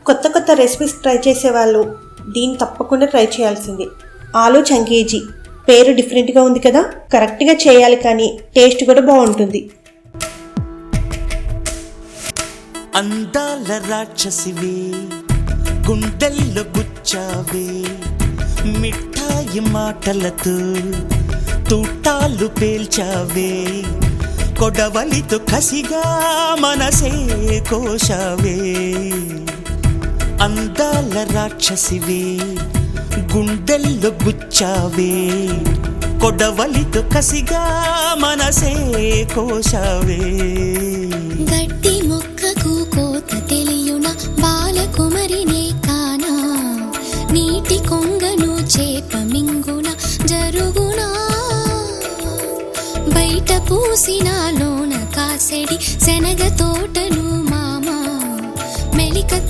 కొత్త కొత్త recipes try చేసేవాళ్ళు దీన్ని తప్పకుండా ట్రై చేయాల్సింది. ఆలు చంకేజీ పేరు డిఫరెంట్గా ఉంది కదా, కరెక్ట్గా చేయాలి కానీ టేస్ట్ కూడా బాగుంటుంది. అందాల రాక్షసివే గుండెల్లో గుచ్చావే, మిఠాయి మాటలతో తూటాలు పేల్చావే, కొడవలితో కసిగా మనసే కోశావే. అందాల రాక్షసివే గుండెల్లో గుచ్చావే, కొడవలితో కసిగా మనసే కోశావే. గట్టి మొక్కకు కోత తెలియున బాలకుమరినే కానా, నీటి కొంగను చేప మింగున జరుగునా, బయట పూసిన లోన కాసెడి శనగ తోటను మామ మెలికతి